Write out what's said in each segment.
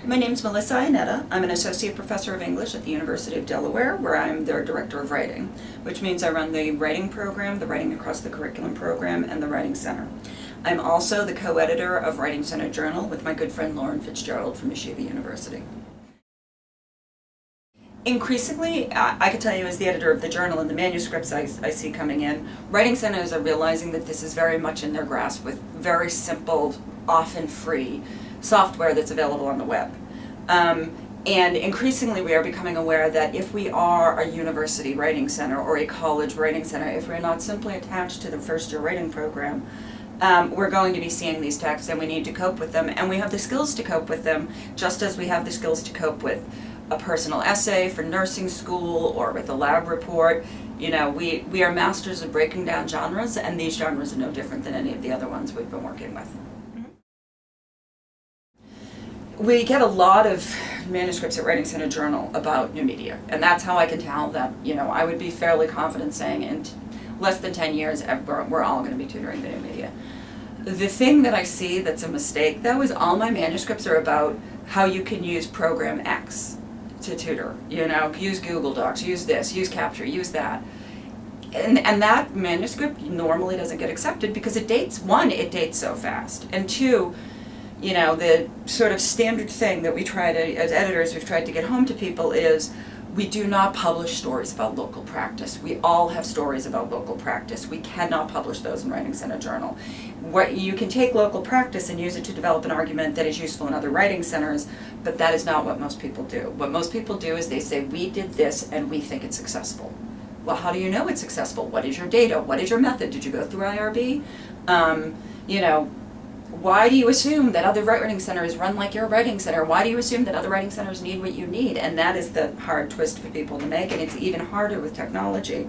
My name's Melissa Ianetta. I'm an associate professor of English at the University of Delaware, where I'm their director of writing, which means I run the writing program, the Writing Across the Curriculum program, and the Writing Center. I'm also the co-editor of Writing Center Journal with my good friend Lauren Fitzgerald from Yeshiva University. Increasingly, I could tell you as the editor of the journal and the manuscripts I see coming in, writing centers are realizing that this is very much in their grasp with very simple, often free software that's available on the web. And increasingly we are becoming aware that if we are a university writing center or a college writing center, if we're not simply attached to the first year writing program, we're going to be seeing these texts and we need to cope with them, and we have the skills to cope with them just as we have the skills to cope with a personal essay for nursing school or with a lab report. You know, we are masters of breaking down genres, and these genres are no different than any of the other ones we've been working with. We get a lot of manuscripts at Writing Center Journal about new media, and that's how I can tell that, you know, I would be fairly confident saying in less than 10 years we're all going to be tutoring the new media. The thing that I see that's a mistake, though, is all my manuscripts are about how you can use program X to tutor. You know, use Google Docs, use this, use Capture, use that. And that manuscript normally doesn't get accepted because it dates, one, it dates so fast, and two, you know, the sort of standard thing that we try to, as editors, we've tried to get home to people is we do not publish stories about local practice. We all have stories about local practice. We cannot publish those in Writing Center Journal. What you can take local practice and use it to develop an argument that is useful in other writing centers, but that is not what most people do. What most people do is they say, we did this and we think it's successful. Well, how do you know it's successful? What is your data? What is your method? Did you go through IRB? You know, why do you assume that other writing centers run like your writing center? Why do you assume that other writing centers need what you need? And that is the hard twist for people to make, and it's even harder with technology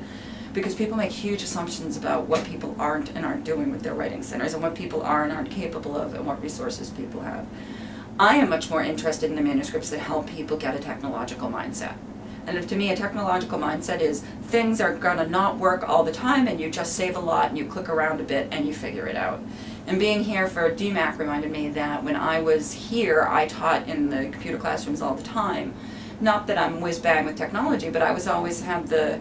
because people make huge assumptions about what people aren't and aren't doing with their writing centers and what people are and aren't capable of and what resources people have. I am much more interested in the manuscripts that help people get a technological mindset. And if to me a technological mindset is things are gonna not work all the time and you just save a lot and you click around a bit and you figure it out. And being here for DMAC reminded me that when I was here, I taught in the computer classrooms all the time. Not that I'm whiz-bang with technology, but I was always have the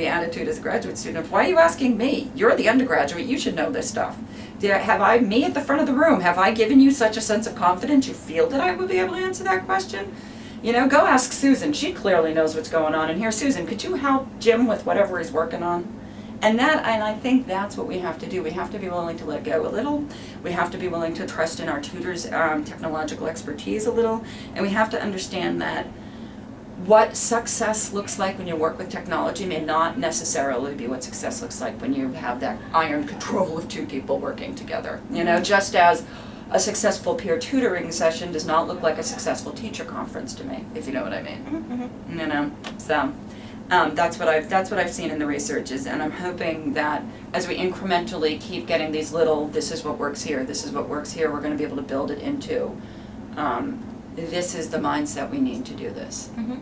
attitude as a graduate student of, why are you asking me? You're the undergraduate, you should know this stuff. Have I, me at the front of the room, have I given you such a sense of confidence you feel that I would be able to answer that question? You know, go ask Susan, she clearly knows what's going on. And here, Susan, could you help Jim with whatever he's working on? And I think that's what we have to do. We have to be willing to let go a little. We have to be willing to trust in our tutors' technological expertise a little. And we have to understand that what success looks like when you work with technology may not necessarily be what success looks like when you have that iron control of two people working together. You know, just as a successful peer tutoring session does not look like a successful teacher conference to me, if you know what I mean. Mm-hmm. You know, so that's what I've seen in the research is, and I'm hoping that as we incrementally keep getting these little, this is what works here, this is what works here, we're going to be able to build it into. This is the mindset we need to do this. Mm-hmm.